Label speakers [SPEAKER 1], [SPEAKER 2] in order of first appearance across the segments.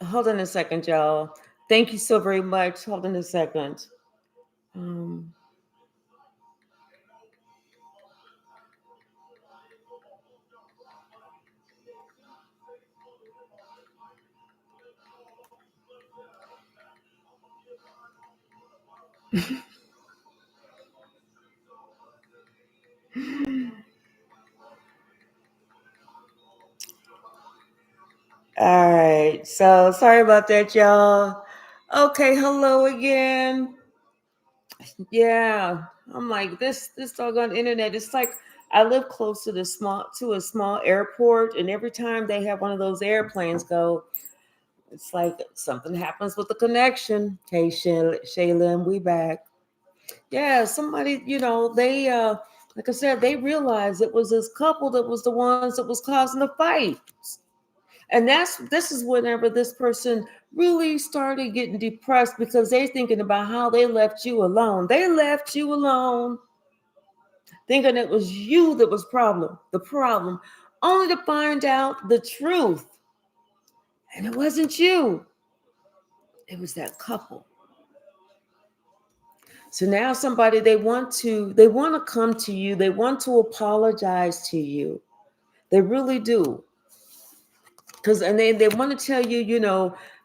[SPEAKER 1] Hold on a second, y'all. Thank you so very much. Hold on a second. Um, all right. So sorry about that, y'all. Okay, hello again. Yeah, I'm like this doggone internet. It's like I live close to a small airport, and every time they have one of those airplanes go, it's like something happens with the connection. Hey, Shaylin, we back. Yeah, somebody, they like I said, they realized it was this couple that was the ones that was causing the fight. And this is whenever this person really started getting depressed because they're thinking about how they left you alone. They left you alone, thinking it was you that was the problem, only to find out the truth. And it wasn't you. It was that couple. So now somebody they want to come to you, they want to apologize to you. They really do. Because and they want to tell you,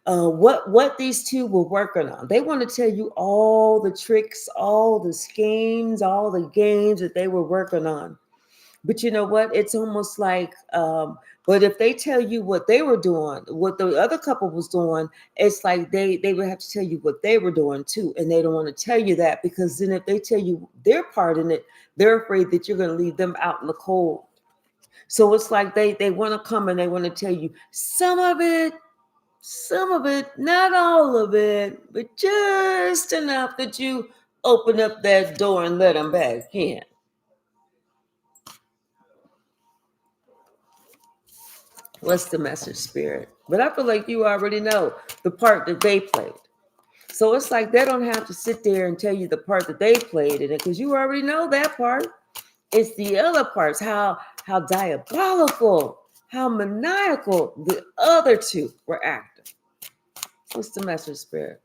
[SPEAKER 1] what these two were working on. They want to tell you all the tricks, all the schemes, all the games that they were working on. But you know what? It's almost like, but if they tell you what they were doing, what the other couple was doing, it's like they would have to tell you what they were doing too, and they don't want to tell you that because then if they tell you their part in it, they're afraid that you're going to leave them out in the cold. So it's like they want to come and they want to tell you some of it, not all of it, but just enough that you open up that door and let them back in. What's the message, spirit? But I feel like you already know the part that they played. So it's like they don't have to sit there and tell you the part that they played in it because you already know that part. It's the other parts, how diabolical, how maniacal the other two were acting. What's the message, spirit?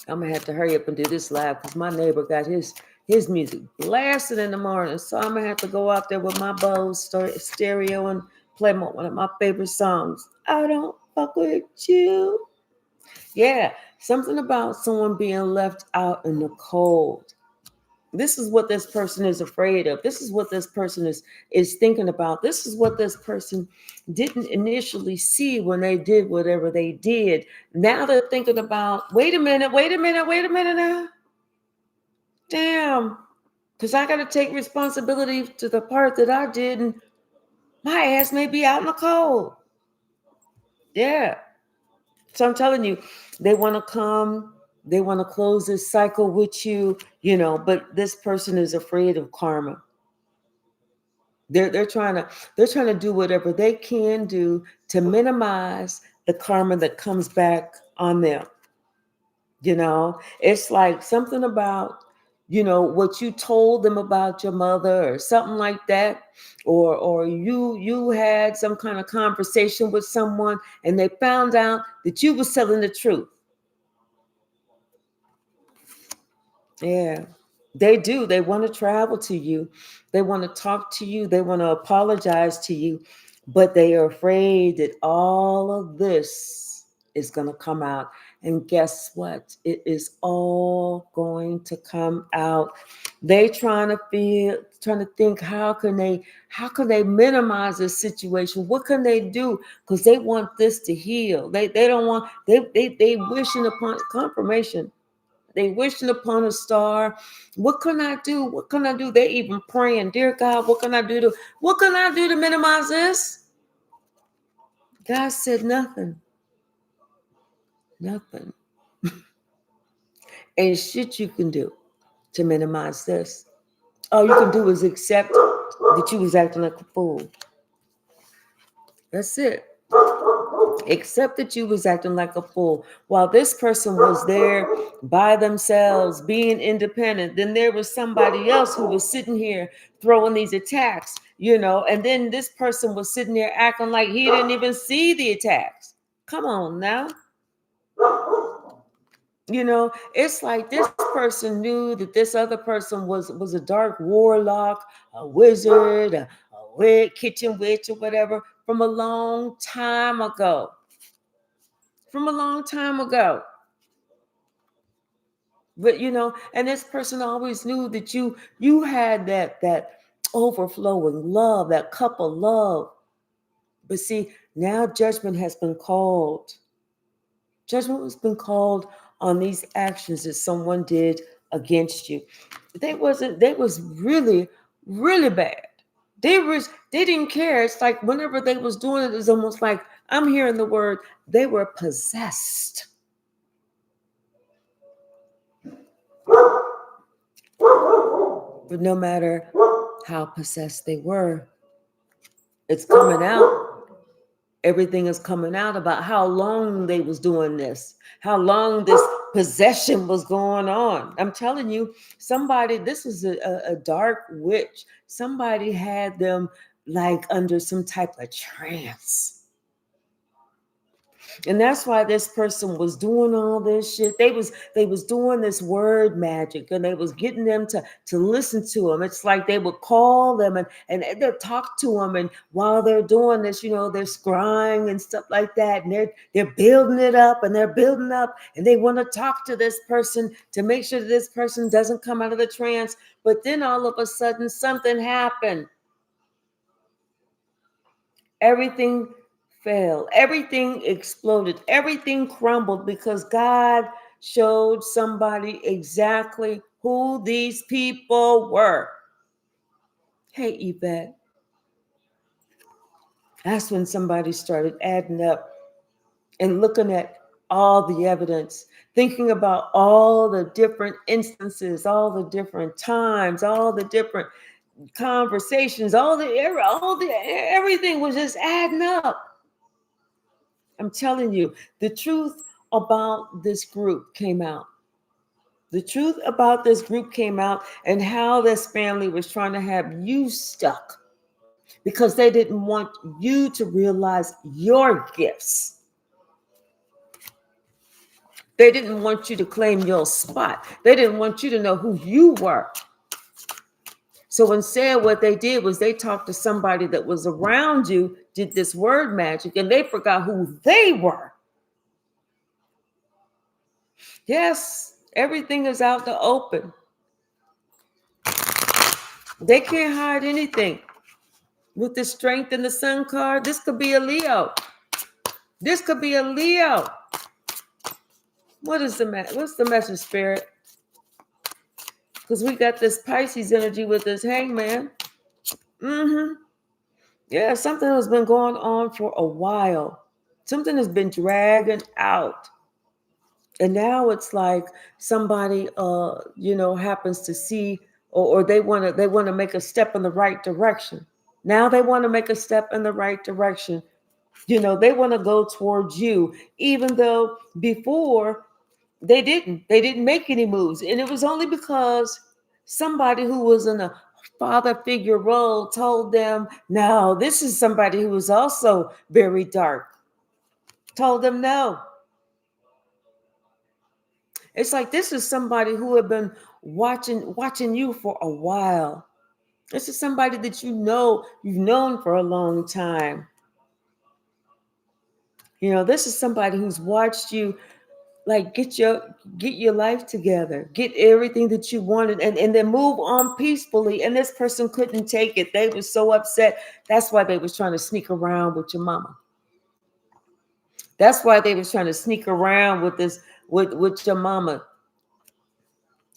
[SPEAKER 1] I'm gonna have to hurry up and do this live because my neighbor got his music blasting in the morning. So I'm gonna have to go out there with my Bose stereo and play one of my favorite songs. I don't fuck with you. Yeah, something about someone being left out in the cold. This is what this person is afraid of. This is what this person is thinking about. This is what this person didn't initially see when they did whatever they did. Now they're thinking about, wait a minute now. Damn. Because I got to take responsibility to the part that I did, and my ass may be out in the cold. Yeah. So I'm telling you, they want to come, they want to close this cycle with you, but this person is afraid of karma. They're trying to do whatever they can do to minimize the karma that comes back on them. It's like something about what you told them about your mother or something like that, or you had some kind of conversation with someone and they found out that you was telling the truth. Yeah, they do. They want to travel to you. They want to talk to you. They want to apologize to you. But they are afraid that all of this is going to come out. And guess what? It is all going to come out. They trying to think how can they minimize this situation? What can they do? Because they want this to heal. They don't want they wishing upon confirmation, they wishing upon a star. What can I do? What can I do? They even praying, dear God, what can I do to minimize this? God said nothing. Nothing. Ain't shit you can do to minimize this. All you can do is accept that you was acting like a fool. That's it. except that you was acting like a fool. While this person was there by themselves, being independent, then there was somebody else who was sitting here throwing these attacks, and then this person was sitting there acting like he didn't even see the attacks. Come on now. It's like this person knew that this other person was a dark warlock, a wizard, a kitchen witch or whatever from a long time ago. From a long time ago. But and this person always knew that you had that overflowing love, that cup of love. But see, now judgment has been called. Judgment has been called on these actions that someone did against you. They was really, really bad. They didn't care. It's like whenever they was doing it, it's almost like I'm hearing the word, they were possessed. But no matter how possessed they were, it's coming out. Everything is coming out about how long they was doing this, how long this possession was going on. I'm telling you, this was a dark witch. Somebody had them like under some type of trance. And that's why this person was doing all this shit. They was doing this word magic, and they was getting them to listen to them. It's like they would call them and they'd talk to them, and while they're doing this, they're scrying and stuff like that, and they're building it up, and they're building up, and they want to talk to this person to make sure that this person doesn't come out of the trance. But then all of a sudden something happened. Everything fell. Everything exploded. Everything crumbled because God showed somebody exactly who these people were. Hey, Yvette. That's when somebody started adding up and looking at all the evidence, thinking about all the different instances, all the different times, all the different conversations, everything was just adding up. I'm telling you, the truth about this group came out. The truth about this group came out, and how this family was trying to have you stuck because they didn't want you to realize your gifts. They didn't want you to claim your spot. They didn't want you to know who you were. So instead, what they did was they talked to somebody that was around you, did this word magic, and they forgot who they were. Yes, everything is out the open. They can't hide anything. With the strength in the sun card, this could be a Leo. This could be a Leo. What's the message, Spirit? Because we got this Pisces energy with this hangman. Yeah, something has been going on for a while. Something has been dragging out. And now it's like somebody happens to see, or they want to make a step in the right direction. Now they want to make a step in the right direction. They want to go towards you, even though before they didn't make any moves. And it was only because somebody who was in a father figure role told them, no, this is somebody who was also very dark. Told them no. It's like this is somebody who had been watching you for a while. This is somebody that you've known for a long time. This is somebody who's watched you like get your life together, get everything that you wanted, and then move on peacefully. And this person couldn't take it. They were so upset. That's why they was trying to sneak around with your mama. That's why they was trying to sneak around with your mama.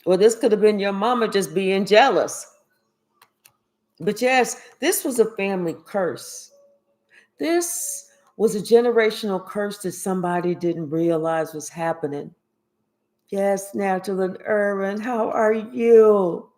[SPEAKER 1] Well, this could have been your mama just being jealous. But yes, this was a family curse. This was a generational curse that somebody didn't realize was happening. Yes, Natural and Irwin, how are you?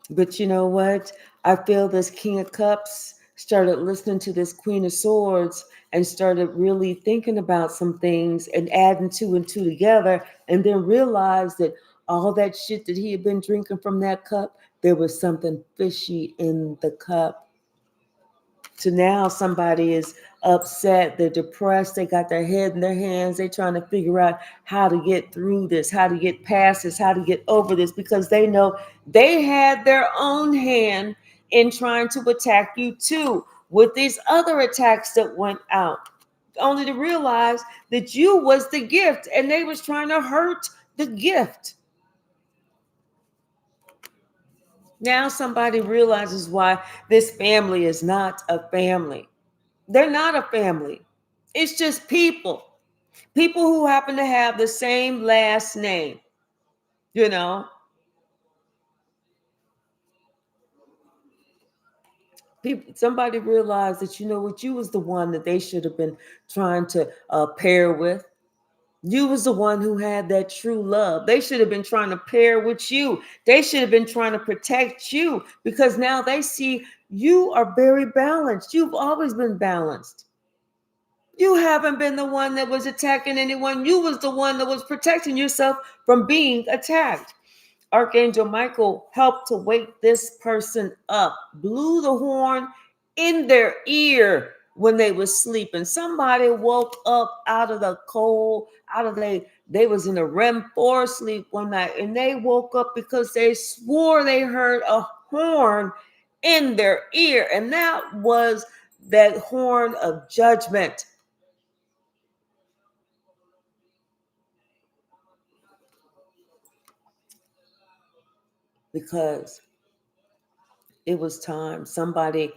[SPEAKER 1] But you know what? I feel this King of Cups started listening to this Queen of Swords and started really thinking about some things and adding two and two together, and then realized that all that shit that he had been drinking from that cup, there was something fishy in the cup. So now somebody is upset, they're depressed, they got their head in their hands, they're trying to figure out how to get through this, how to get past this, how to get over this, because they know they had their own hand in trying to attack you too, with these other attacks that went out, only to realize that you was the gift and they was trying to hurt the gift. Now somebody realizes why this family is not a family. They're not a family. It's just people. People who happen to have the same last name, you know. People, somebody realized that, you know what, you was the one that they should have been trying to pair with. You was the one who had that true love. They should have been trying to pair with you. They should have been trying to protect you, because now they see you are very balanced. You've always been balanced. You haven't been the one that was attacking anyone. You was the one that was protecting yourself from being attacked. Archangel Michael helped to wake this person up, blew the horn in their ear when they was sleeping. Somebody woke up out of the cold, out of they was in a REM 4 sleep one night, and they woke up because they swore they heard a horn in their ear, and that was that horn of judgment. Because it was time. Somebody,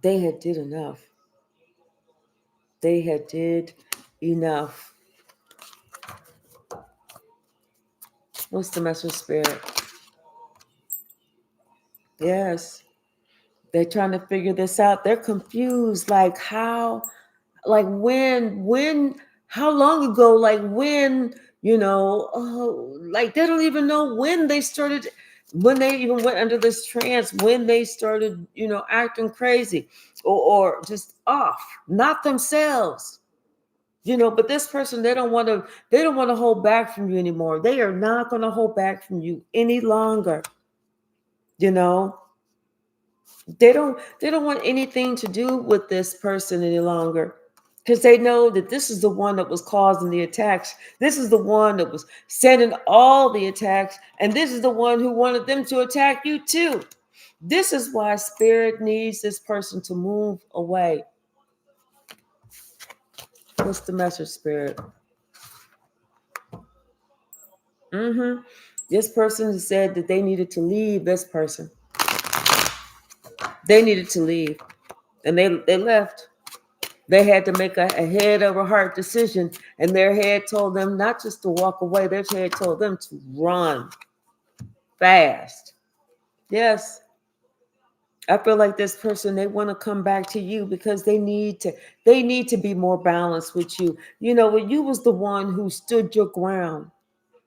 [SPEAKER 1] they had did enough. They had did enough. What's the message, spirit? Yes. They're trying to figure this out. They're confused. Like how, like when, how long ago, like when, like they don't even know when they started, when they even went under this trance, when they started, acting crazy or just off, not themselves. But this person, they don't want to hold back from you anymore. They are not going to hold back from you any longer. you know they don't want anything to do with this person any longer, because they know that this is the one that was causing the attacks. This is the one that was sending all the attacks, and this is the one who wanted them to attack you too. This is why spirit needs this person to move away. What's the message, spirit? This person said that they needed to leave. This person, they needed to leave, and they left. They had to make a head over heart decision, and their head told them not just to walk away. Their head told them to run fast. Yes, I feel like this person, they want to come back to you because they need to be more balanced with you. When you was the one who stood your ground.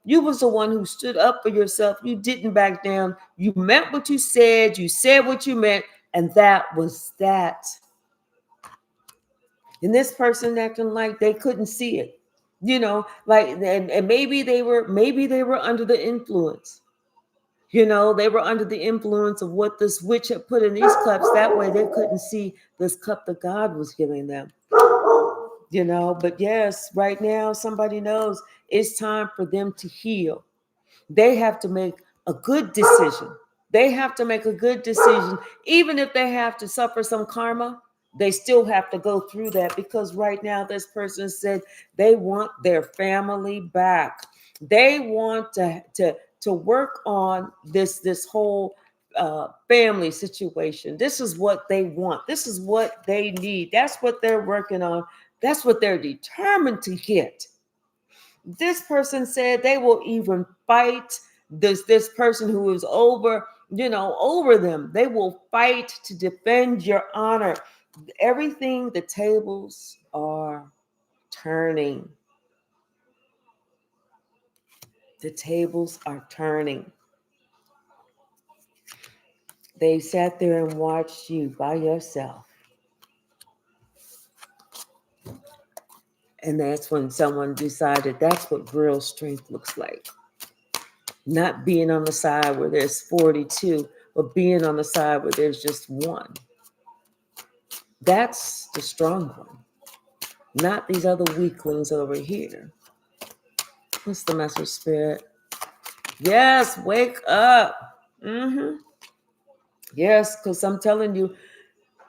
[SPEAKER 1] You was the one who stood up for yourself. You didn't back down. You meant what you said. You said what you meant, and that was that. And this person acting like they couldn't see it. Like, and maybe they were under the influence. They were under the influence of what this witch had put in these cups. That way they couldn't see this cup that God was giving them. But yes, right now somebody knows it's time for them to heal. They have to make a good decision. They have to make a good decision. Even if they have to suffer some karma, they still have to go through that, because right now this person said they want their family back. They want to work on this whole family situation. This is what they want. This is what they need. That's what they're working on. That's what they're determined to get. This person said they will even fight this person who is over them. They will fight to defend your honor. Everything, the tables are turning. The tables are turning. They sat there and watched you by yourself. And that's when someone decided that's what real strength looks like. Not being on the side where there's 42, but being on the side where there's just one. That's the strong one, not these other weaklings over here. What's the message, Spirit? Yes, wake up. Yes, because I'm telling you,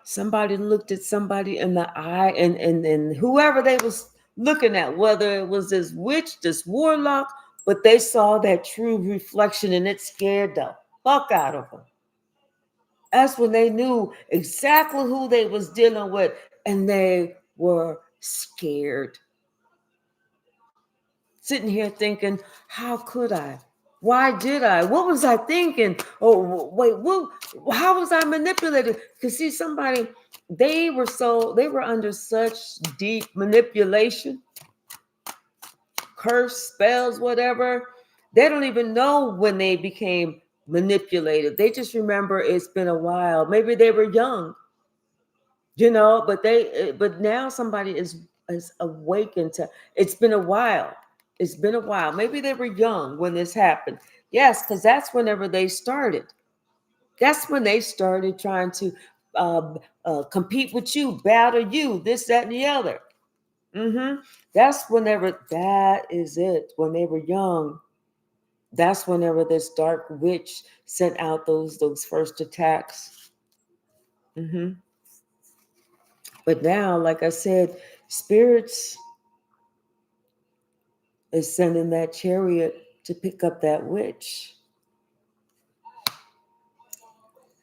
[SPEAKER 1] somebody looked at somebody in the eye, and whoever they was looking at, whether it was this witch, this warlock, but they saw that true reflection and it scared the fuck out of them. That's when they knew exactly who they was dealing with, and they were scared. Sitting here thinking, how could I? Why did I? What was I thinking? Oh, wait, how was I manipulated? Because see, they were under such deep manipulation, curse, spells, whatever. They don't even know when they became manipulated. They just remember it's been a while. Maybe they were young, but now somebody is awakened to. It's been a while. It's been a while. Maybe they were young when this happened. Yes, because that's whenever they started. That's when they started trying to compete with you, battle you, this, that, and the other. That's whenever, that is it. When they were young, that's whenever this dark witch sent out those first attacks. But now, like I said, spirits is sending that chariot to pick up that witch.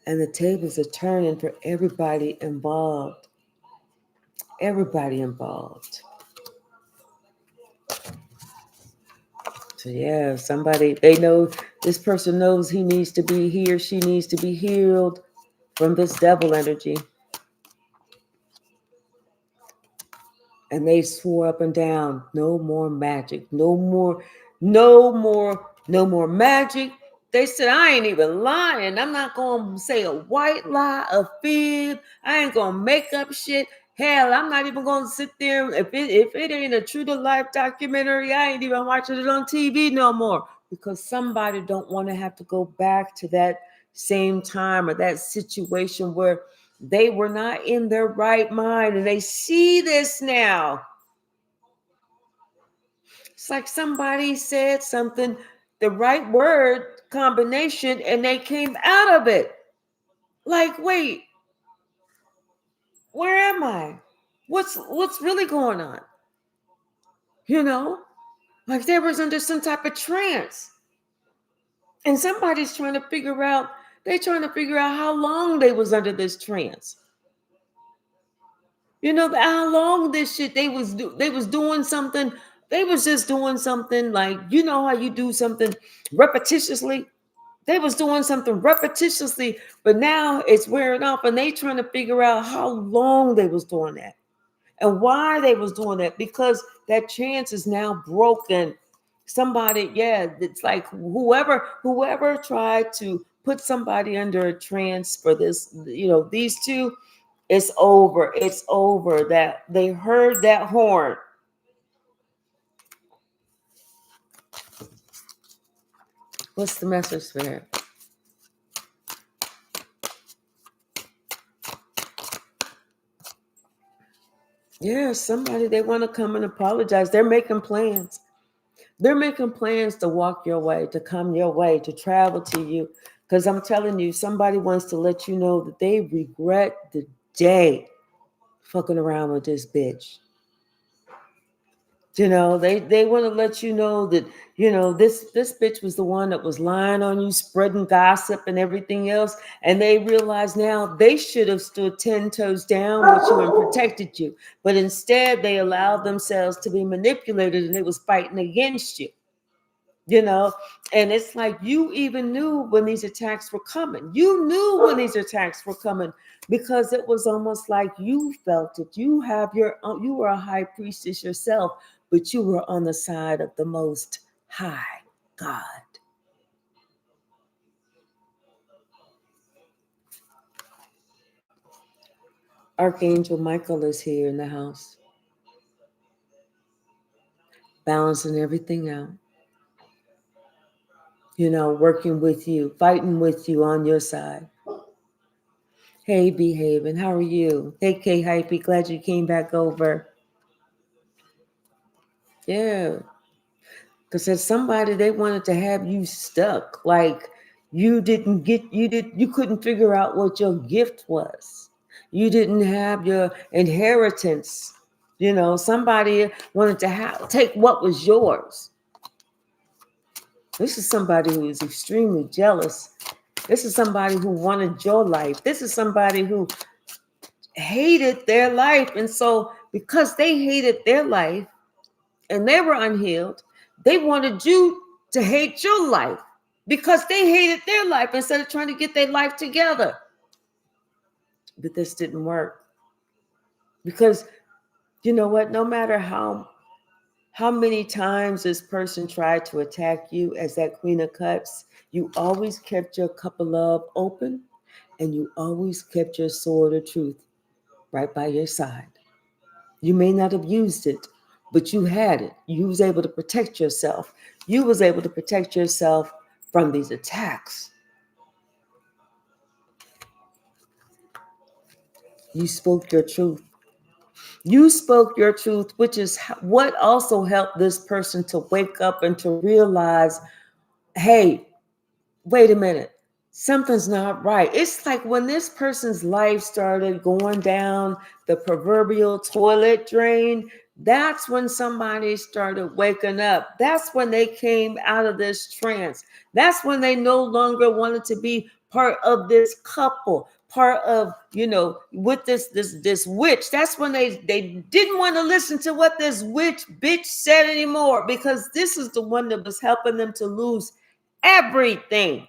[SPEAKER 1] And the tables are turning for everybody involved. Everybody involved. So yeah, they know, this person knows he or she needs to be healed from this devil energy. And they swore up and down, no more magic, no more magic. They said, I ain't even lying. I'm not going to say a white lie, a fib. I ain't going to make up shit. Hell, I'm not even going to sit there. If it ain't a true to life documentary, I ain't even watching it on TV no more, because somebody don't want to have to go back to that same time or that situation where they were not in their right mind, and they see this now. It's like somebody said something, the right word combination, and they came out of it. Like, wait, where am I? What's really going on? Like they was under some type of trance. And somebody's trying to figure out, how long they was under this trance. How long this shit they was doing something. They was just doing something, like, how you do something repetitiously. They was doing something repetitiously, but now it's wearing off, and they trying to figure out how long they was doing that and why they was doing that, because that chance is now broken. Somebody, yeah, it's like whoever tried to put somebody under a trance for this, these two, it's over. It's over. That they heard that horn. What's the message there? Yeah, somebody, they want to come and apologize. They're making plans. They're making plans to walk your way, to come your way, to travel to you. Because I'm telling you, somebody wants to let you know that they regret the day fucking around with this bitch. They want to let you know that, this bitch was the one that was lying on you, spreading gossip and everything else. And they realize now they should have stood 10 toes down with you and protected you. But instead, they allowed themselves to be manipulated, and it was fighting against you. And it's like, you even knew when these attacks were coming. You knew when these attacks were coming, because it was almost like you felt it. You were a high priestess yourself, but you were on the side of the Most High God. Archangel Michael is here in the house. balancing everything out, working with you, fighting with you on your side. Hey, Behaving, how are you? Hey, K Hypey, glad you came back over. Yeah, because as somebody, they wanted to have you stuck. Like you couldn't figure out what your gift was. You didn't have your inheritance. Somebody wanted to take what was yours. This is somebody who is extremely jealous. This is somebody who wanted your life. This is somebody who hated their life. And so, because they hated their life and they were unhealed, they wanted you to hate your life because they hated their life instead of trying to get their life together. But this didn't work because you know what? No matter how many times this person tried to attack you as that Queen of Cups, you always kept your cup of love open and you always kept your sword of truth right by your side. You may not have used it, but you had it. You was able to protect yourself. You was able to protect yourself from these attacks. You spoke your truth. You spoke your truth, which is what also helped this person to wake up and to realize, hey, wait a minute, something's not right. It's like when this person's life started going down the proverbial toilet drain, that's when somebody started waking up. That's when they came out of this trance. That's when they no longer wanted to be part of this couple, part of, with this witch. That's when they didn't want to listen to what this witch bitch said anymore, because this is the one that was helping them to lose everything.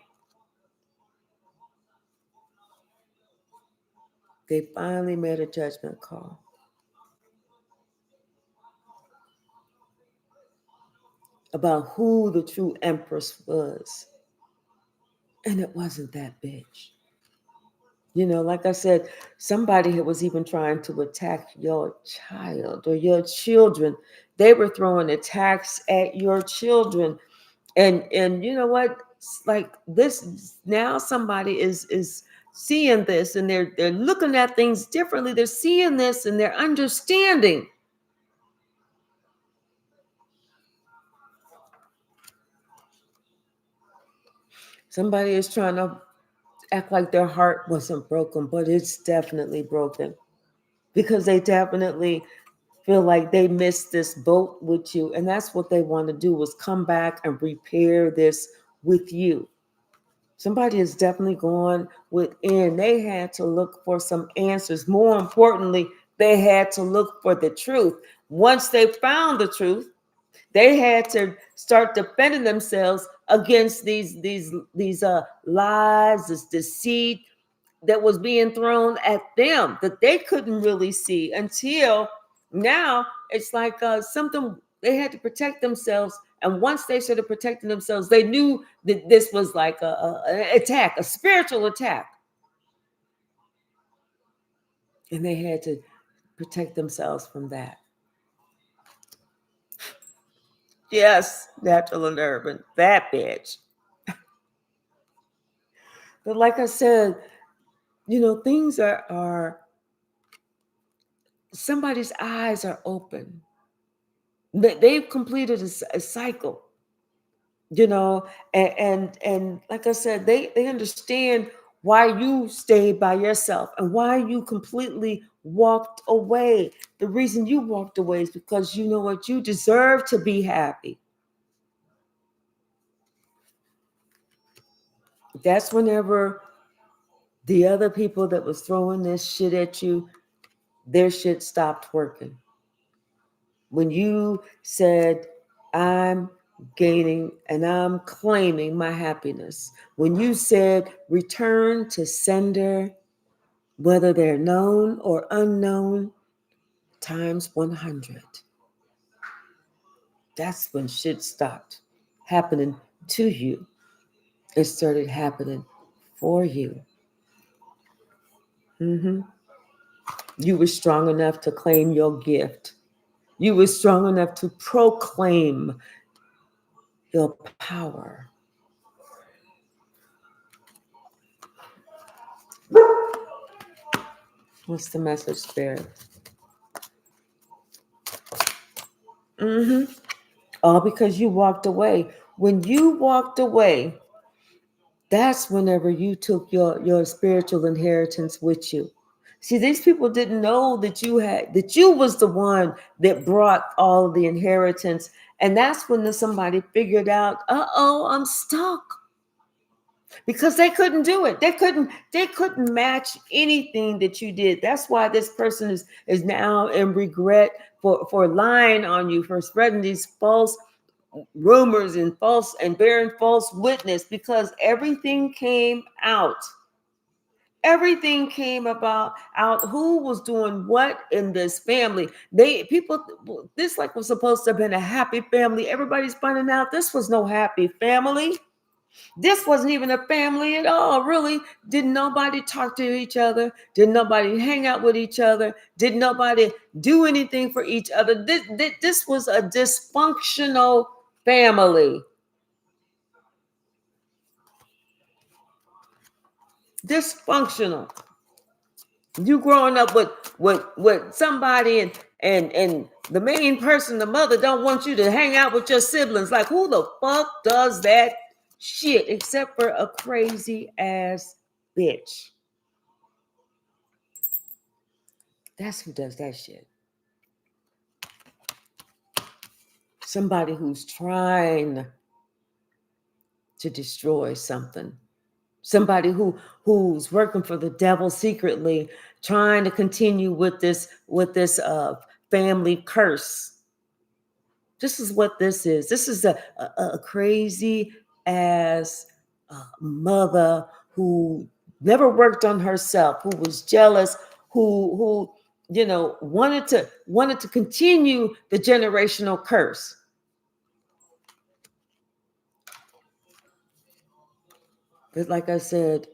[SPEAKER 1] They finally made a judgment call about who the true empress was. And it wasn't that bitch. Like I said, somebody was even trying to attack your child or your children. They were throwing attacks at your children. And you know what? It's like this now somebody is seeing this and they're looking at things differently. They're seeing this and they're understanding. Somebody is trying to act like their heart wasn't broken, but it's definitely broken because they definitely feel like they missed this boat with you. And that's what they want to do, is come back and repair this with you. Somebody is definitely going within. They had to look for some answers. More importantly, they had to look for the truth. Once they found the truth, they had to start defending themselves against these lies, this deceit that was being thrown at them that they couldn't really see until now. It's like something they had to protect themselves. And once they started protecting themselves, they knew that this was like an attack, a spiritual attack. And they had to protect themselves from that. Yes, natural and urban, that bitch. But like I said, things are somebody's eyes are open. They've completed a cycle, and like I said, they understand why you stayed by yourself and why you completely walked away. The reason you walked away is because you know what, you deserve to be happy. That's whenever the other people that was throwing this shit at you, their shit stopped working. When you said, I'm gaining and I'm claiming my happiness. When you said, return to sender, whether they're known or unknown, times 100. That's when shit stopped happening to you. It started happening for you. You were strong enough to claim your gift. You were strong enough to proclaim your power. What's the message, Spirit? All because you walked away. When you walked away, that's whenever you took your spiritual inheritance with you. See, these people didn't know that you was the one that brought all the inheritance. And that's when somebody figured out, I'm stuck. Because they couldn't do it. They couldn't match anything that you did. That's why this person is now in regret for lying on you, for spreading these false rumors and bearing false witness, because everything came out. Everything came about out who was doing what in this family. This like was supposed to have been a happy family. Everybody's finding out this was no happy family. This wasn't even a family at all, really. Didn't nobody talk to each other? Didn't nobody hang out with each other? Didn't nobody do anything for each other? This was a dysfunctional family. Dysfunctional. You growing up with somebody and the main person, the mother, don't want you to hang out with your siblings. Like, who the fuck does that shit except for a crazy ass bitch? That's who does that shit. Somebody who's trying to destroy something. Somebody who's working for the devil secretly, trying to continue with this family curse. This is what this is. This is a crazy ass mother who never worked on herself, who was jealous, who wanted to continue the generational curse. But like I said,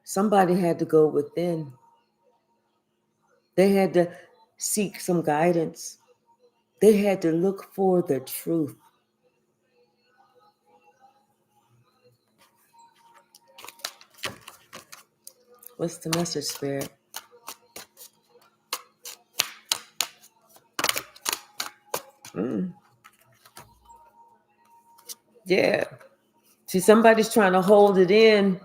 [SPEAKER 1] somebody had to go within. They had to seek some guidance. They had to look for the truth. What's the message, Spirit? Yeah. See, somebody's trying to hold it in.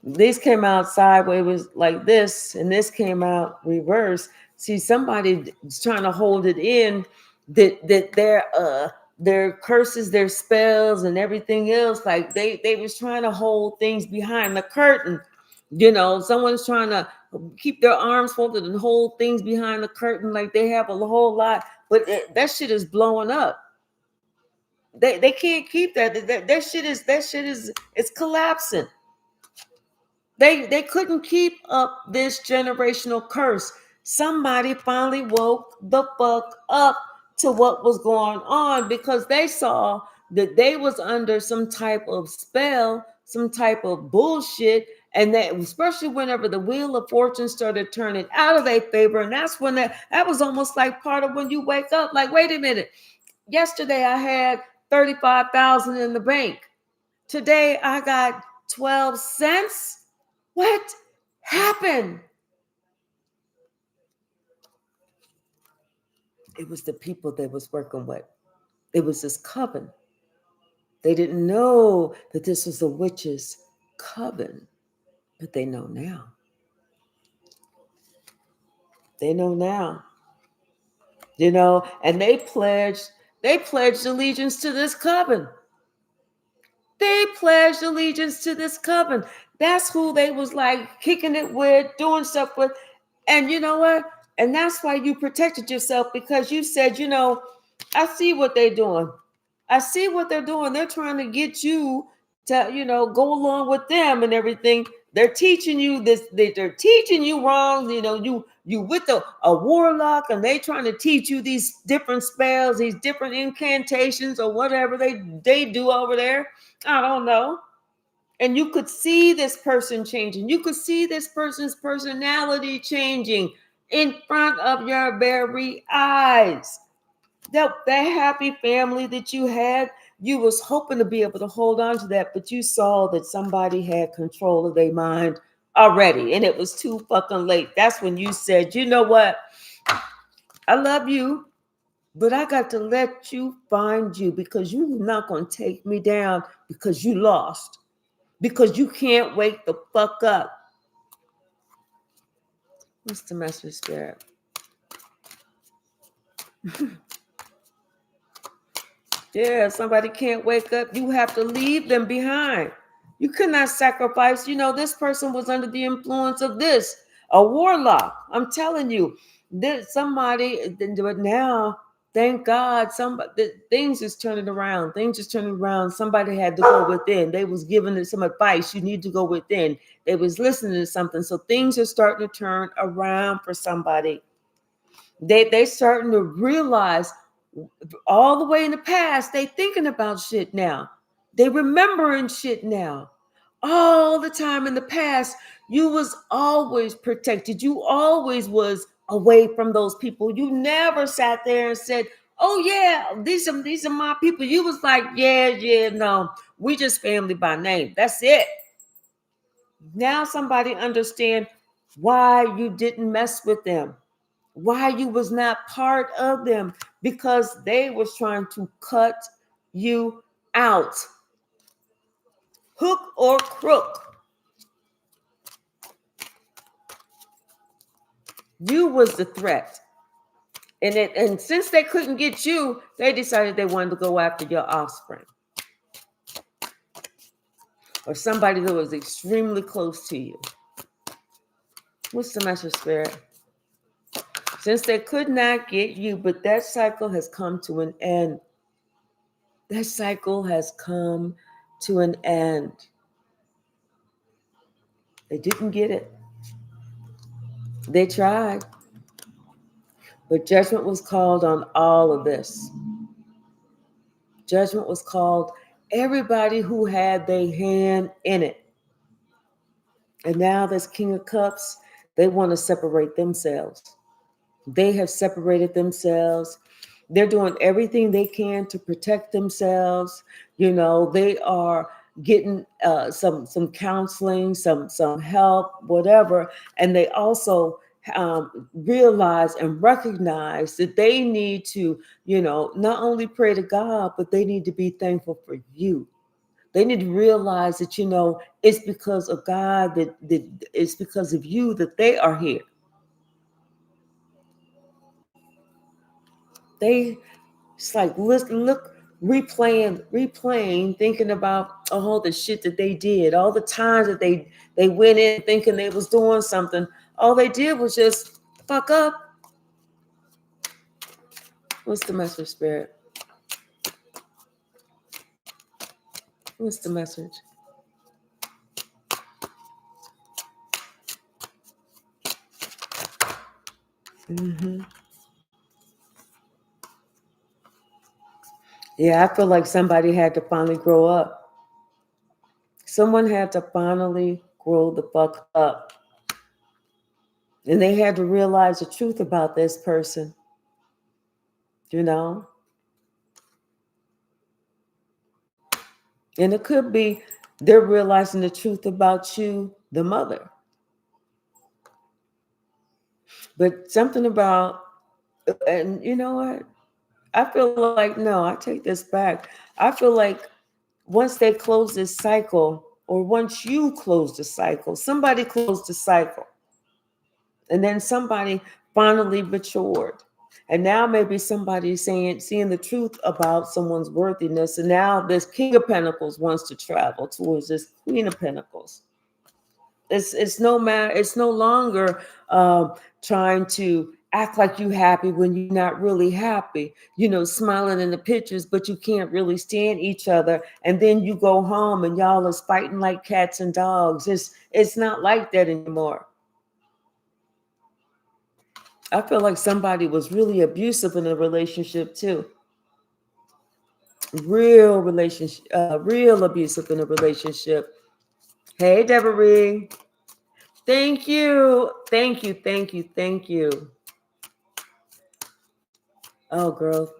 [SPEAKER 1] This came out sideways like this, and this came out reverse. See, somebody's trying to hold it in, that their curses, their spells, and everything else. Like they was trying to hold things behind the curtain. Someone's trying to keep their arms folded and hold things behind the curtain, like they have a whole lot, but that shit is blowing up. They can't keep that. That shit is it's collapsing. They couldn't keep up this generational curse. Somebody finally woke the fuck up to what was going on, because they saw that they was under some type of spell, some type of bullshit, and that especially whenever the wheel of fortune started turning out of their favor, and that's when that was almost like part of when you wake up. Like, wait a minute, yesterday I had 35,000 in the bank. Today I got 12 cents. What happened? It was the people they was working with. It was this coven. They didn't know that this was a witch's coven, but they know now. They know now. And they pledged allegiance to this coven. They pledged allegiance to this coven. That's who they was like kicking it with, doing stuff with. And you know what? And that's why you protected yourself, because you said, I see what they're doing. I see what they're doing. They're trying to get you to, go along with them and everything. They're teaching you this. They're teaching you wrong. You with a warlock, and they trying to teach you these different spells, these different incantations, or whatever they do over there. I don't know. And you could see this person changing. You could see this person's personality changing in front of your very eyes. That happy family that you had, you was hoping to be able to hold on to that, but you saw that somebody had control of their mind already, and it was too fucking late. That's when you said, you know what? I love you, but I got to let you find you, because you're not going to take me down because you lost, because you can't wake the fuck up. What's the message, Spirit? Yeah, somebody can't wake up. You have to leave them behind. You could not sacrifice. This person was under the influence of this, a warlock. I'm telling you, somebody. But now, thank God, things is turning around. Things is turning around. Somebody had to go within. They was giving some advice. You need to go within. They was listening to something. So things are starting to turn around for somebody. They starting to realize all the way in the past, they thinking about shit now. They remembering shit now. All the time in the past, you was always protected. You always was away from those people. You never sat there and said, oh yeah, these are my people. You was like, yeah, no, we just family by name. That's it. Now somebody understand why you didn't mess with them, why you was not part of them, because they was trying to cut you out, hook or crook. You was the threat, and since they couldn't get you, they decided they wanted to go after your offspring or somebody that was extremely close to you. What's the message, Spirit? Since they could not get you, but that cycle has come to an end. That cycle has come to an end. They didn't get it. They tried, but judgment was called on all of this. Judgment was called everybody who had their hand in it. And now this King of Cups, they want to separate themselves. They have separated themselves. They're doing everything they can to protect themselves. They are getting some counseling, some help, whatever. And they also realize and recognize that they need to, not only pray to God, but they need to be thankful for you. They need to realize that, it's because of God, that it's because of you that they are here. It's like, look, replaying, thinking about all the shit that they did, all the times that they went in thinking they was doing something. All they did was just fuck up. What's the message, Spirit? What's the message? Mm-hmm. Yeah, I feel like somebody had to finally grow up. Someone had to finally grow the fuck up. And they had to realize the truth about this person. And it could be they're realizing the truth about you, the mother. But something about, and you know what? I feel like, no, I take this back. I feel like once they close this cycle, or once you close the cycle, somebody closed the cycle, and then somebody finally matured. And now maybe somebody's seeing the truth about someone's worthiness. And now this King of Pentacles wants to travel towards this Queen of Pentacles. It's no matter. It's no longer trying to act like you happy when you're not really happy. Smiling in the pictures, but you can't really stand each other. And then you go home and y'all is fighting like cats and dogs. It's not like that anymore. I feel like somebody was really abusive in a relationship too. Real abusive in a relationship. Hey, Deborah. Thank you. Thank you. Thank you. Thank you. Oh, girl.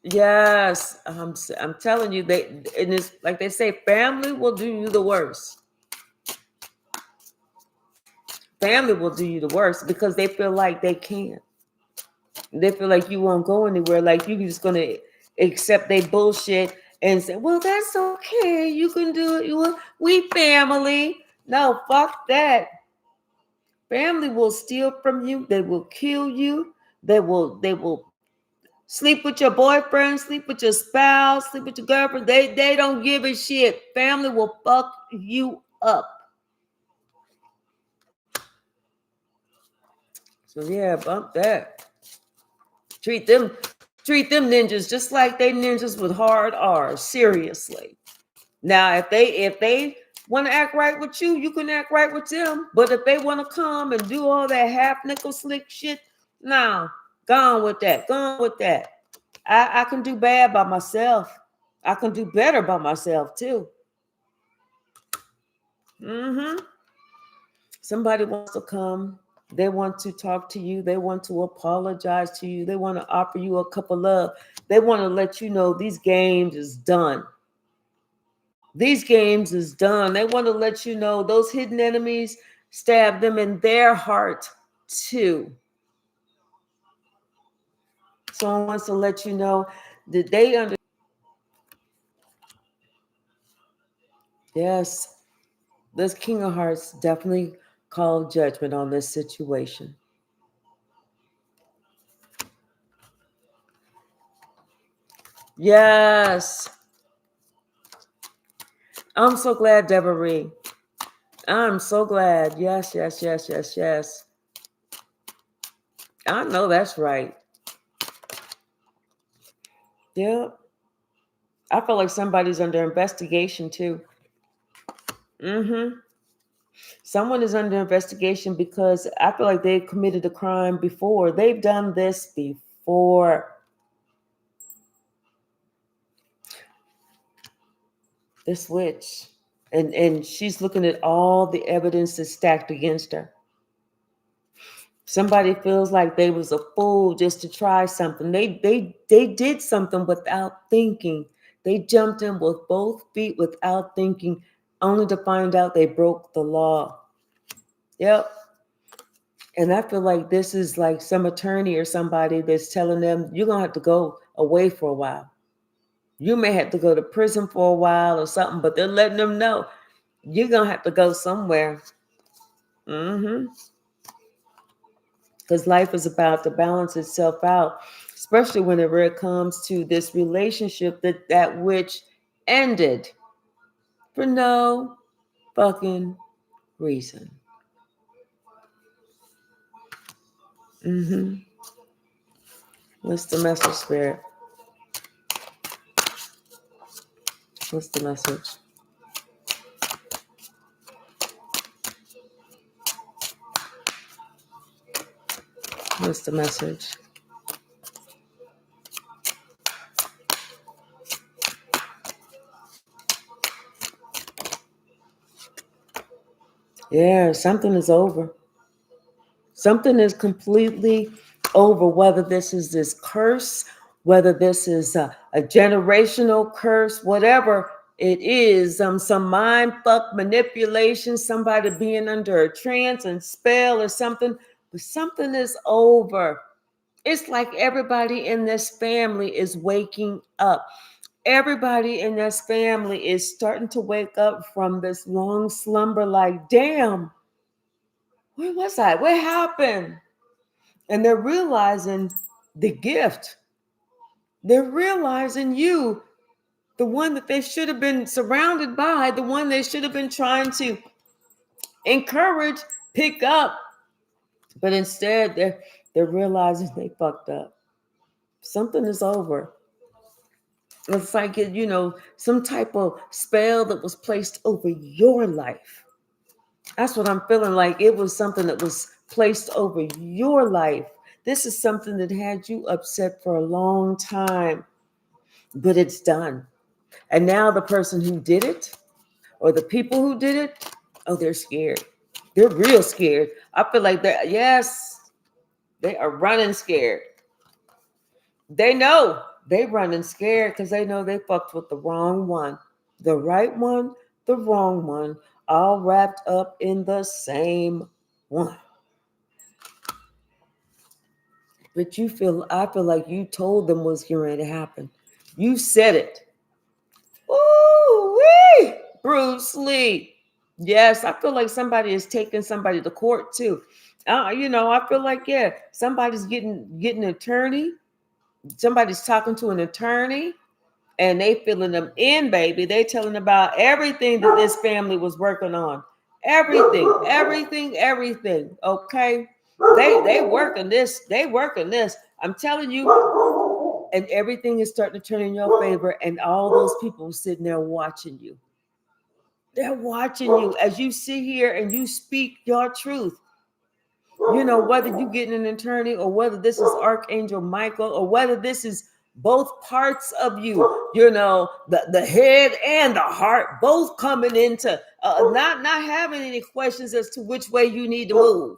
[SPEAKER 1] Yes. I'm telling you, and it's like they say, family will do you the worst. Family will do you the worst because they feel like they can't. They feel like you won't go anywhere. Like you're just gonna accept they bullshit and say, "Well, that's okay. You can do it. We family." No, fuck that. Family will steal from you. They will kill you. They will sleep with your boyfriend, sleep with your spouse, sleep with your girlfriend. They don't give a shit. Family will fuck you up. So yeah, bump that. Treat them treat them ninjas just like they ninjas with hard R's. Seriously. Now if they want to act right with you, you can act right with them. But if they want to come and do all that half nickel slick shit, nah, gone with that. Gone with that. I can do bad by myself. I can do better by myself too. Mm-hmm. Somebody wants to come. They want to talk to you. They want to apologize to you. They want to offer you a cup of love. They want to let you know these games is done. These games is done. They want to let you know those hidden enemies stab them in their heart too. Someone wants to let you know that they understand. Yes, this King of Hearts definitely called judgment on this situation. Yes. I'm so glad, Deborah. I'm so glad. Yes, yes, yes, yes, yes. I know that's right. Yep. I feel like somebody's under investigation too. Mm-hmm. Someone is under investigation because I feel like they committed a crime before. They've done this before. This witch. And she's looking at all the evidence that's stacked against her. Somebody feels like they was a fool just to try something. They did something without thinking. They jumped in with both feet without thinking, only to find out they broke the law. Yep. And I feel like this is like some attorney or somebody that's telling them you're gonna have to go away for a while. You may have to go to prison for a while or something, but they're letting them know you're gonna have to go somewhere. Mm-hmm. Because life is about to balance itself out, especially whenever it comes to this relationship that which ended for no fucking reason. Mm-hmm. What's the message, Spirit? What's the message? What's the message? Yeah, something is over. Something is completely over, whether this is this curse, whether this is a generational curse, whatever it is, some mind fuck manipulation, somebody being under a trance and spell or something, but something is over. It's like everybody in this family is waking up. Everybody in this family is starting to wake up from this long slumber like, damn, where was I? What happened? And they're realizing the gift. They're realizing you, the one that they should have been surrounded by, the one they should have been trying to encourage, pick up. But instead, they're realizing they fucked up. Something is over. It's like, some type of spell that was placed over your life. That's what I'm feeling like. It was something that was placed over your life. This is something that had you upset for a long time, but it's done. And now the person who did it or the people who did it, oh, they're scared. They're real scared. I feel like that. Yes, they are running scared. They know they running scared because they know they fucked with the wrong one, the right one, the wrong one, all wrapped up in the same one. But I feel like you told them what's getting ready to happen. You said it. Ooh, wee, Bruce Lee. Yes, I feel like somebody is taking somebody to court too. I feel like somebody's getting an attorney. Somebody's talking to an attorney, and they filling them in, baby. They telling about everything that this family was working on. Everything, everything, everything. Okay. They working this. They working this. I'm telling you, and everything is starting to turn in your favor. And all those people sitting there watching you. They're watching you as you sit here and you speak your truth. Whether you getting an attorney or whether this is Archangel Michael or whether this is both parts of you, the head and the heart, both coming into not having any questions as to which way you need to move.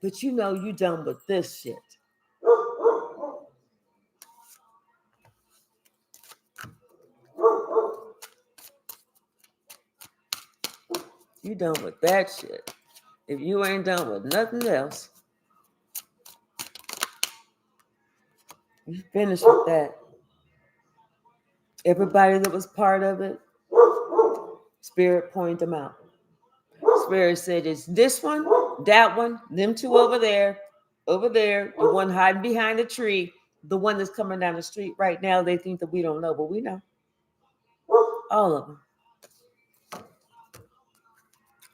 [SPEAKER 1] But you done with this shit. You done with that shit. If you ain't done with nothing else, you finished with that. Everybody that was part of it, Spirit pointed them out. Spirit said, it's this one, that one, them two over there, the one hiding behind the tree, the one that's coming down the street right now. They think that we don't know, but we know. All of them.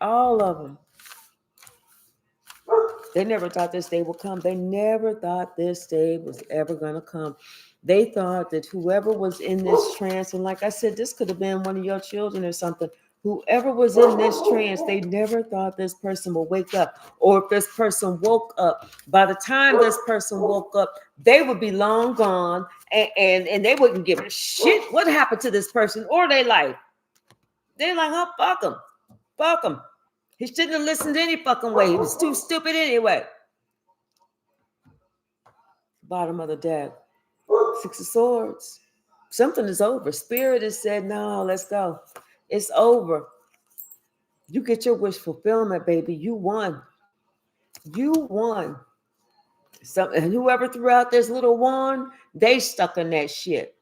[SPEAKER 1] All of them. They never thought this day would come. They never thought this day was ever going to come. They thought that whoever was in this trance, and like I said, this could have been one of your children or something. Whoever was in this trance, they never thought this person would wake up. Or if this person woke up, by the time this person woke up, they would be long gone and they wouldn't give a shit what happened to this person or their life. They're like, oh, fuck him. Fuck him. He shouldn't have listened any fucking way. He was too stupid anyway. Bottom of the deck. Six of Swords. Something is over. Spirit has said, no, let's go. It's over. You get your wish fulfillment, baby. You won. You won. And whoever threw out this little wand, they stuck in that shit.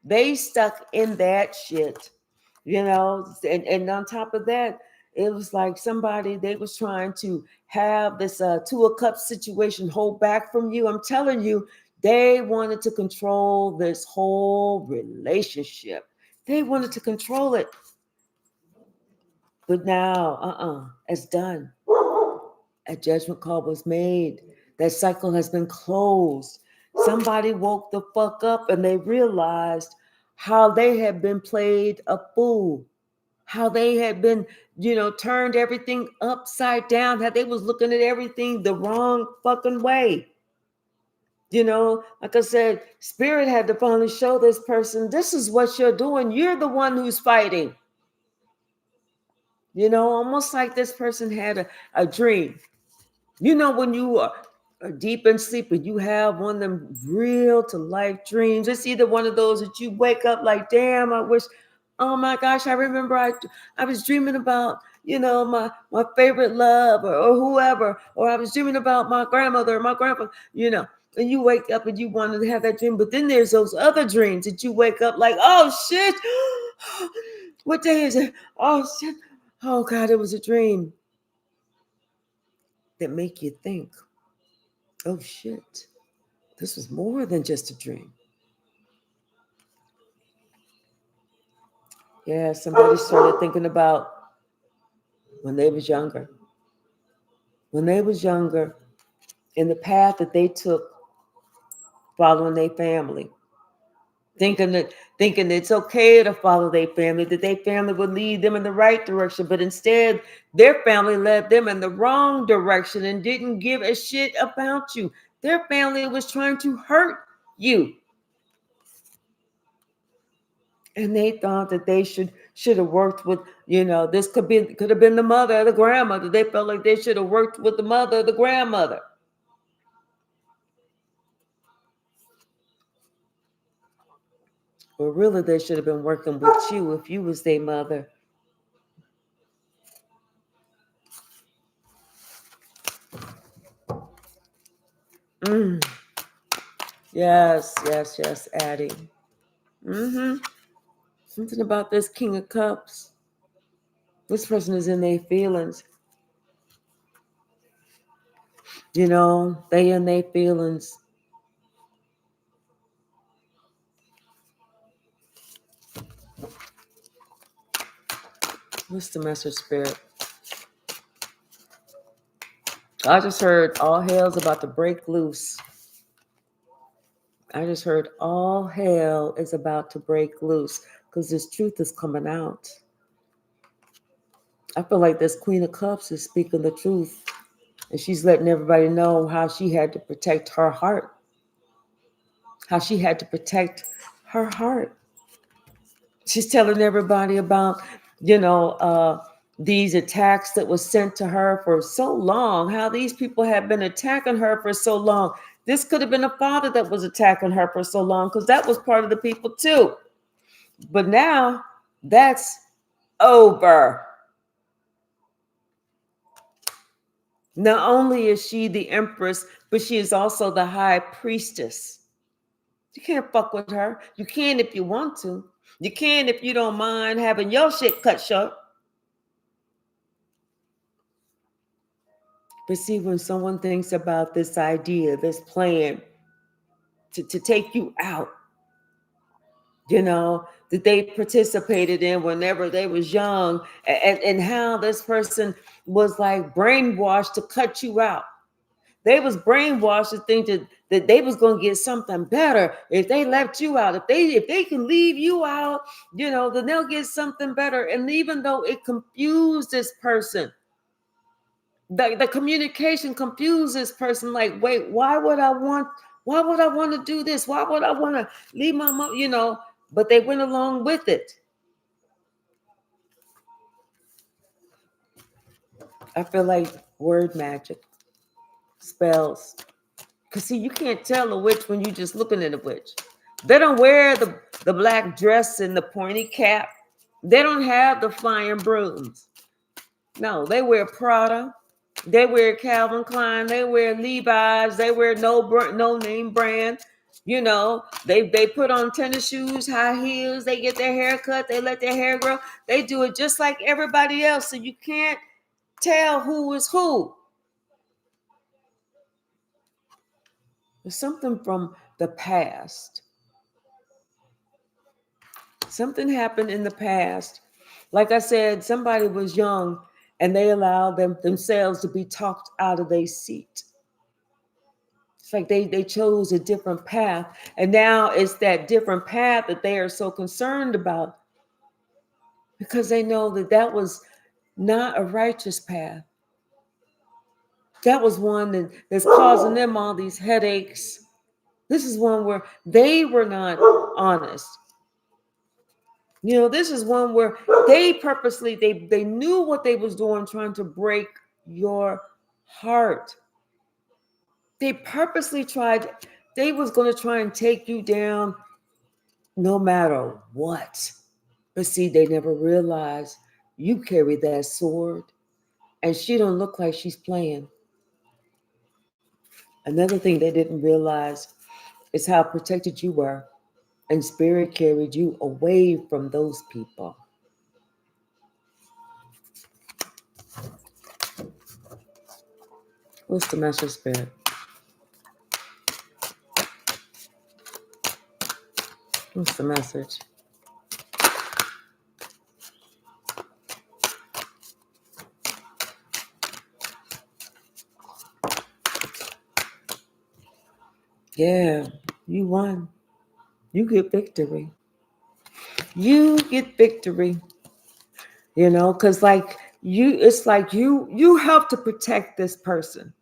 [SPEAKER 1] They stuck in that shit. And on top of that, it was like they was trying to have this Two of Cups situation hold back from you. I'm telling you, they wanted to control this whole relationship. They wanted to control it. But now, it's done. A judgment call was made. That cycle has been closed. Somebody woke the fuck up and they realized how they had been played a fool. How they had been, turned everything upside down, how they was looking at everything the wrong fucking way. Like I said, Spirit had to finally show this person, this is what you're doing. You're the one who's fighting. Almost like this person had a dream. When you are deep in sleep and you have one of them real to life dreams, it's either one of those that you wake up like, damn, I wish, oh my gosh, I remember I was dreaming about, my favorite love or whoever, or I was dreaming about my grandmother or my grandpa, and you wake up and you want to have that dream. But then there's those other dreams that you wake up like, oh shit, what day is it? Oh shit, oh God, it was a dream. That make you think, oh shit, this was more than just a dream. Yeah, somebody started thinking about when they was younger. When they was younger, in the path that they took following their family. Thinking it's okay to follow their family, that their family would lead them in the right direction, but instead their family led them in the wrong direction and didn't give a shit about you. Their family was trying to hurt you. And they thought that they should should have worked with, this could have been the mother or the grandmother. They felt like they should have worked with the mother or the grandmother. But really, they should have been working with you if you was their mother. Mm. Yes, yes, yes, Addie. Mm-hmm. Something about this King of Cups. This person is in their feelings. They in their feelings. What's the message, Spirit? I just heard all hell's about to break loose. I just heard all hell is about to break loose because this truth is coming out. I feel like this Queen of Cups is speaking the truth, and she's letting everybody know how she had to protect her heart. How she had to protect her heart. She's telling everybody about, these attacks that was sent to her for so long, how these people have been attacking her for so long. This could have been a father that was attacking her for so long because that was part of the people too. But now that's over. Not only is she the empress, but she is also the high priestess. You can't fuck with her. You can if you want to. You can if you don't mind having your shit cut short. But see, when someone thinks about this idea, this plan to take you out, that they participated in whenever they was young, and how this person was like brainwashed to cut you out. They was brainwashed to think that they was going to get something better if they left you out. If they can leave you out, then they'll get something better. And even though it confused this person, the communication confused this person. Like, wait, why would I want to do this? Why would I want to leave my mom? But they went along with it. I feel like word magic, spells. Because see, you can't tell a witch when you're just looking at a witch. They don't wear the black dress and the pointy cap. They don't have the flying brooms. No, they wear Prada. They wear Calvin Klein. They wear Levi's. They wear no name brand. They put on tennis shoes, high heels. They get their hair cut. They let their hair grow. They do it just like everybody else. So you can't tell who is who. There's something from the past. Something happened in the past. Like I said, somebody was young and they allowed themselves to be talked out of their seat. It's like they chose a different path. And now it's that different path that they are so concerned about because they know that was not a righteous path. That was one that's causing them all these headaches. This is one where they were not honest. This is one where they purposely, they knew what they was doing, trying to break your heart. They purposely they was going to try and take you down no matter what. But see, they never realized you carry that sword and she don't look like she's playing. Another thing they didn't realize is how protected you were, and spirit carried you away from those people. What's the message, Spirit? What's the message? Yeah, you won. You get victory. You get victory. Because it's like you help to protect this person.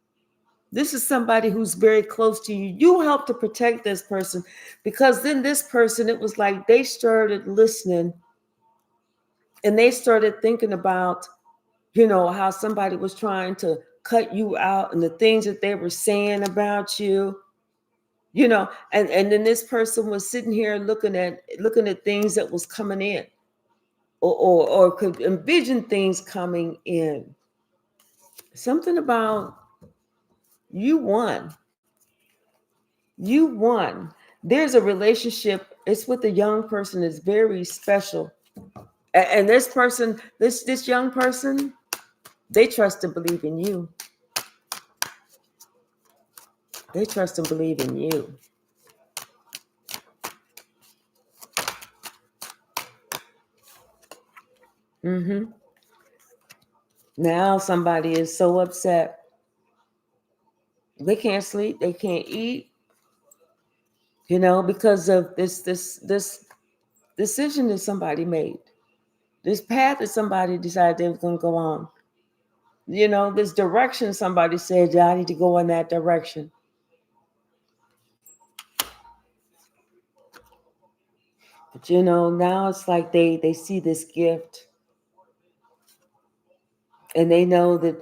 [SPEAKER 1] This is somebody who's very close to you. You help to protect this person because then this person, it was like they started listening And they started thinking about, how somebody was trying to cut you out and the things that they were saying about you, and then this person was sitting here looking at things that was coming in, or could envision things coming in. Something about you won. You won. There's a relationship. It's with a young person. It's very special. And this person, this young person, they trust and believe in you. They trust and believe in you. Mm-hmm. Now somebody is so upset. They can't sleep. They can't eat. Because of this decision that somebody made. This path that somebody decided they was going to go on. This direction somebody said, yeah, I need to go in that direction. But now it's like they see this gift, and they know that,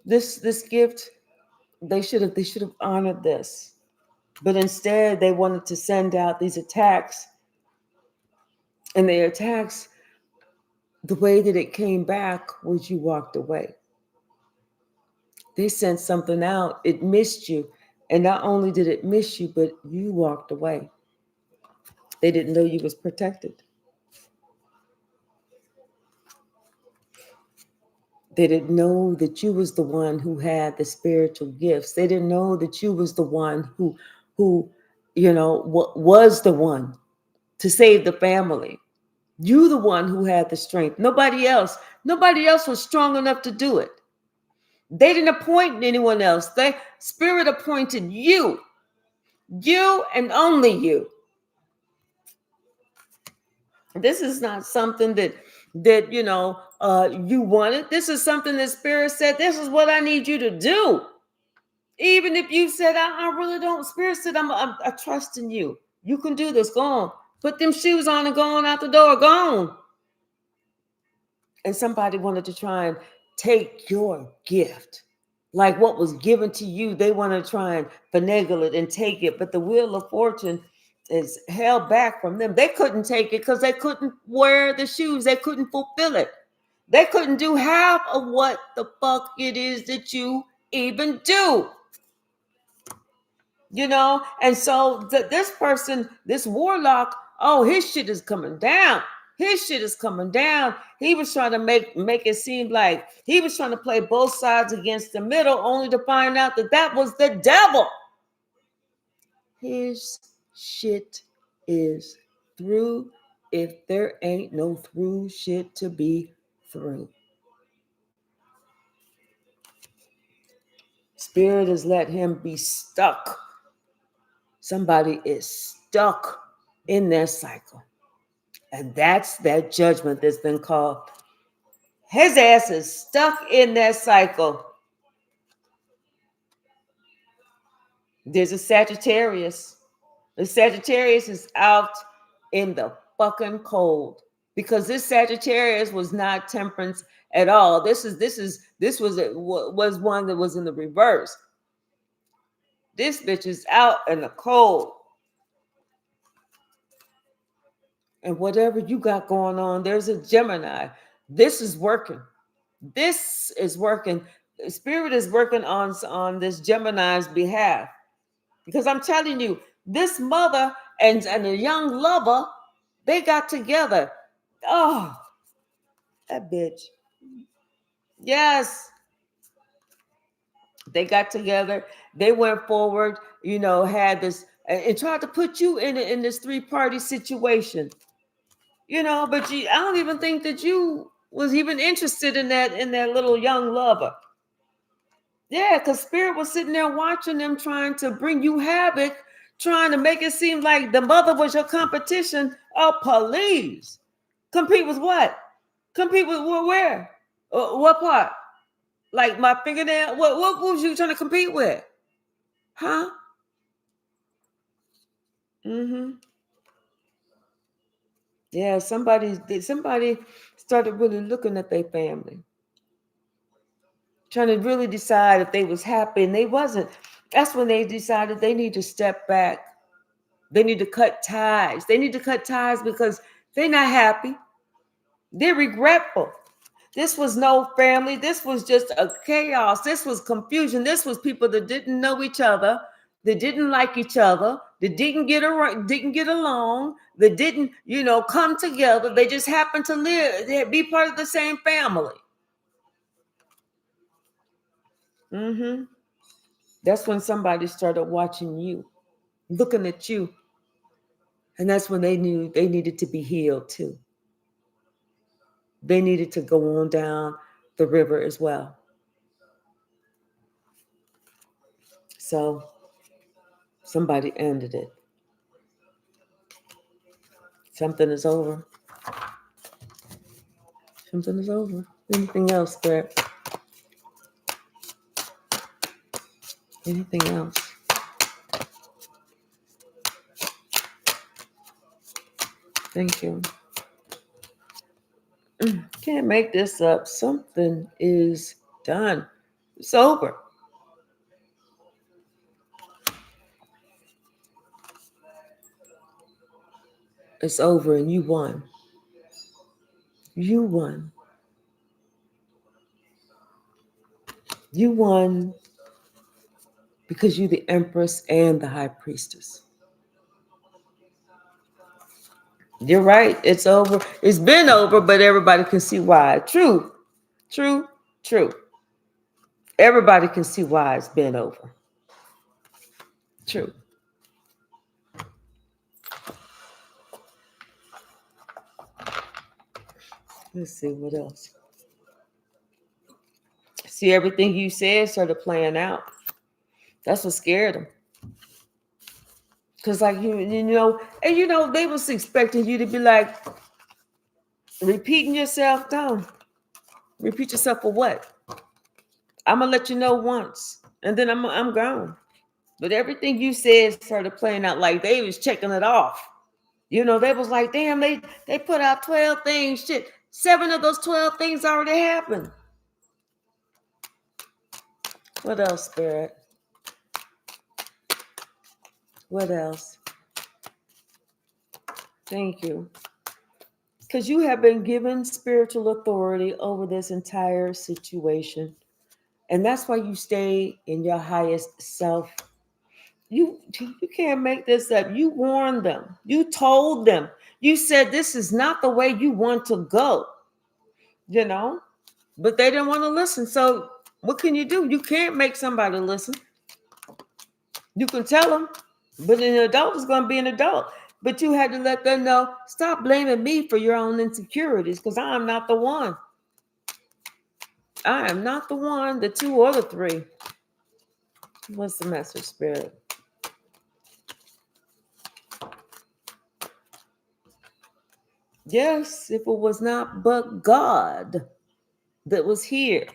[SPEAKER 1] this gift, they should have honored this. But instead they wanted to send out these attacks, and the attacks, the way that it came back was you walked away. They sent something out, it missed you. And not only did it miss you, but you walked away. They didn't know you was protected. They didn't know that you was the one who had the spiritual gifts. They didn't know that you was the one who was the one to save the family. You the one who had the strength. Nobody else was strong enough to do it. They didn't appoint anyone else. Spirit appointed you. You and only you. This is not something that you wanted. This is something that Spirit said, this is what I need you to do. Even if you said, I really don't. Spirit said, I trust in you. You can do this. Go on. Put them shoes on and go on out the door. Go on. And somebody wanted to try and take your gift. Like what was given to you, they want to try and finagle it and take it. But the wheel of fortune is held back from them. They couldn't take it because they couldn't wear the shoes. They couldn't fulfill it. They couldn't do half of what the fuck it is that you even do. And so this person, this warlock, oh, his shit is coming down. His shit is coming down. He was trying to make it seem like he was trying to play both sides against the middle, only to find out that was the devil. His shit is through if there ain't no through shit to be through. Spirit has let him be stuck. Somebody is stuck in their cycle. And that's that judgment that's been called. His ass is stuck in that cycle. There's a Sagittarius. The Sagittarius is out in the fucking cold because this Sagittarius was not temperance at all. This was one that was in the reverse. This bitch is out in the cold. And whatever you got going on, there's a Gemini. This is working. This is working. Spirit is working on this Gemini's behalf. Because I'm telling you, this mother and a young lover, they got together. Oh, that bitch. Yes. They got together. They went forward, had this and tried to put you in this three-party situation. But I don't even think that you was even interested in that little young lover. Yeah, because Spirit was sitting there watching them, trying to bring you havoc, trying to make it seem like the mother was your competition. Oh, please. Compete with what? Compete with where? What part? Like my fingernail? What was you trying to compete with? Huh? Mm-hmm. Yeah, somebody started really looking at their family, trying to really decide if they was happy, and they wasn't. That's when they decided they need to step back. They need to cut ties. They need to cut ties because they're not happy. They're regretful. This was no family. This was just a chaos. This was confusion. This was people that didn't know each other, that didn't like each other, that didn't get along, that didn't, come together. They just happened to be part of the same family. hmm That's when somebody started watching you, looking at you, and that's when they knew they needed to be healed too. They needed to go on down the river as well. So somebody ended it. Something is over. Something is over. Anything else, Brett? Anything else? Thank you. Can't make this up. Something is done. It's over. It's over and you won. You won. You won because you're the empress and the high priestess. You're right. It's over. It's been over, but everybody can see why. True. True. True. Everybody can see why it's been over. True. Let's see what else. See, everything you said started playing out. That's what scared them. Cause like they was expecting you to be like repeating yourself down. Repeat yourself for what? I'm gonna let you know once, and then I'm gone. But everything you said started playing out like they was checking it off. They was like, damn, they put out 12 things. Shit, 7 of those 12 things already happened. What else, Spirit? What else? Thank you. Because you have been given spiritual authority over this entire situation. And that's why you stay in your highest self. You can't make this up. You warned them. You told them. You said this is not the way you want to go. But they didn't want to listen. So what can you do? You can't make somebody listen. You can tell them, but an adult is going to be an adult. But you had to let them know, stop blaming me for your own insecurities because I am not the one. I am not the one, the 2 or the 3. What's the message, Spirit? Yes, if it was not but God that was here.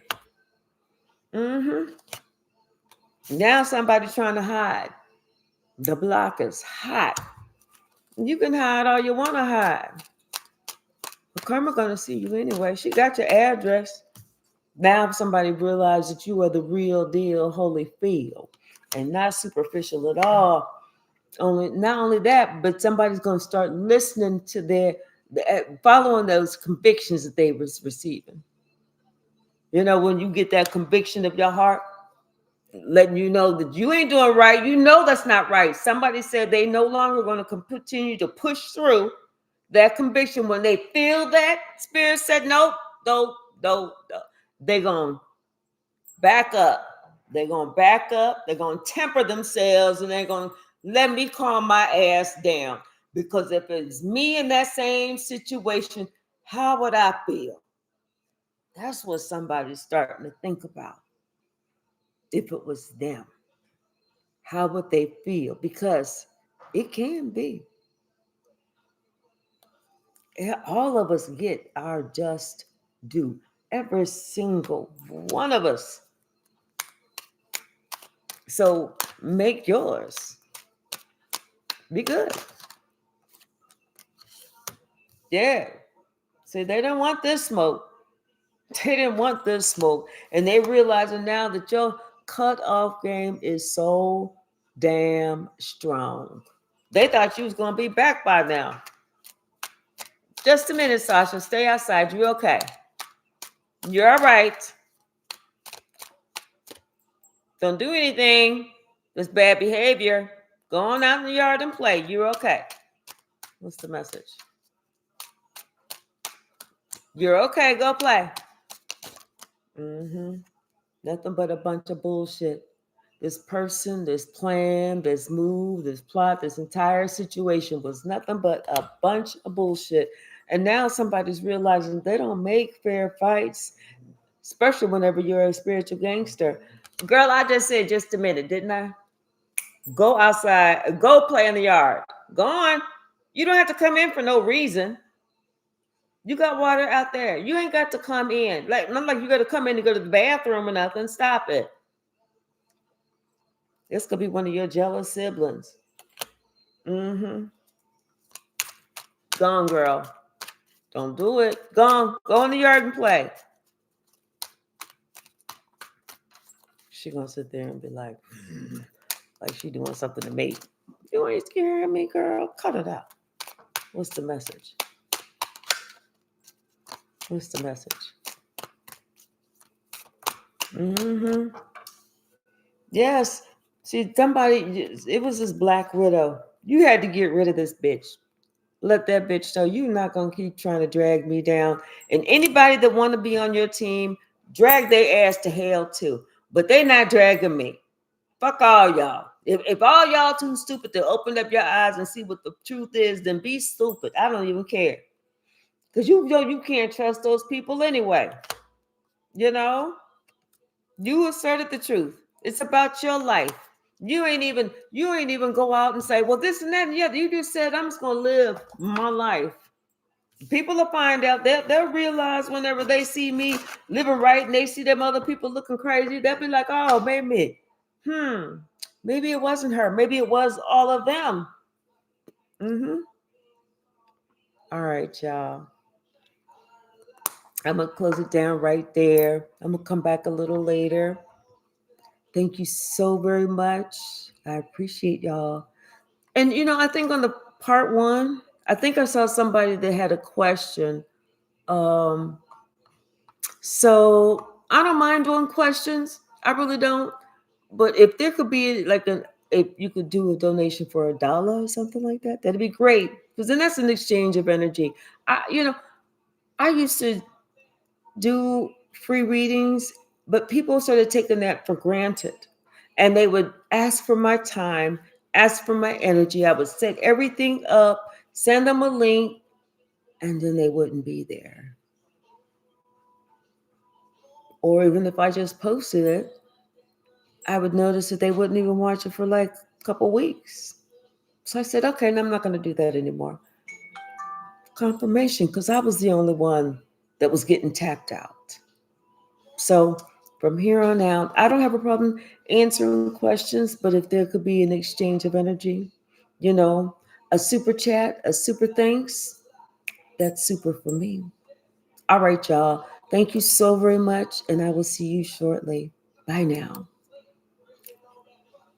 [SPEAKER 1] Now somebody's trying to hide. The block is hot. You can hide all you want to hide. But Karma gonna see you anyway. She got your address. Now somebody realized that you are the real deal, Holyfield, and not superficial at all. Not only that, but somebody's gonna start listening to following those convictions that they was receiving. When you get that conviction of your heart, letting you know that you ain't doing right, that's not right. Somebody said they no longer going to continue to push through that conviction. When they feel that spirit said no, they're going to back up. They're going to back up. They're going to temper themselves, and they're going to let me calm my ass down. Because if it's me in that same situation, how would I feel? That's what somebody's starting to think about. If it was them, how would they feel? Because it can be. All of us get our just due. Every single one of us. So make yours. Be good. Yeah. See, they didn't want this smoke. They didn't want this smoke. And they realizing now that your cutoff game is so damn strong. They thought you was gonna be back by now. Just a minute, Sasha. Stay outside. You okay? You're all right. Don't do anything. That's bad behavior. Go on out in the yard and play. You're okay. What's the message? You're okay. Go play. Mm-hmm. Nothing but a bunch of bullshit. This person, this plan, this move, this plot, this entire situation was nothing but a bunch of bullshit. And now somebody's realizing they don't make fair fights, especially whenever you're a spiritual gangster. Girl, I just said just a minute, didn't I? Go outside, go play in the yard. Go on. You don't have to come in for no reason. You got water out there. You ain't got to come in. Like, not like you got to come in and go to the bathroom or nothing. Stop it. This could be one of your jealous siblings. Mm-hmm. Gone, girl. Don't do it. Gone. Go in the yard and play. She gonna sit there and be like she doing something to me. You ain't scaring me, girl. Cut it out. What's the message? What's the message? Mm-hmm. Yes. See, somebody, it was this Black Widow. You had to get rid of this bitch. Let that bitch know you're not going to keep trying to drag me down. And anybody that want to be on your team, drag their ass to hell too. But they not dragging me. Fuck all y'all. If all y'all too stupid to open up your eyes and see what the truth is, then be stupid. I don't even care. Because you know you can't trust those people anyway. You know? You asserted the truth. It's about your life. You ain't even go out and say, well, this and that and the other. You just said, I'm just gonna live my life. People will find out. They'll realize whenever they see me living right and they see them other people looking crazy, they'll be like, oh, maybe it wasn't her. Maybe it was all of them. Mm-hmm. All right, y'all. I'm gonna close it down right there. I'm gonna come back a little later. Thank you so very much. I appreciate y'all. And I think on the part one, I think I saw somebody that had a question. Um, so I don't mind doing questions. I really don't. But if there could be if you could do a donation for $1 or something like that, that'd be great. Because then that's an exchange of energy. I used to do free readings, but people started taking that for granted. And they would ask for my time, ask for my energy. I would set everything up, send them a link, and then they wouldn't be there. Or even if I just posted it, I would notice that they wouldn't even watch it for like a couple weeks. So I said, okay, I'm not going to do that anymore. Confirmation, because I was the only one that was getting tapped out. So from here on out, I don't have a problem answering questions, but if there could be an exchange of energy, a super chat, a super thanks, that's super for me. All right, y'all. Thank you so very much, and I will see you shortly. Bye now.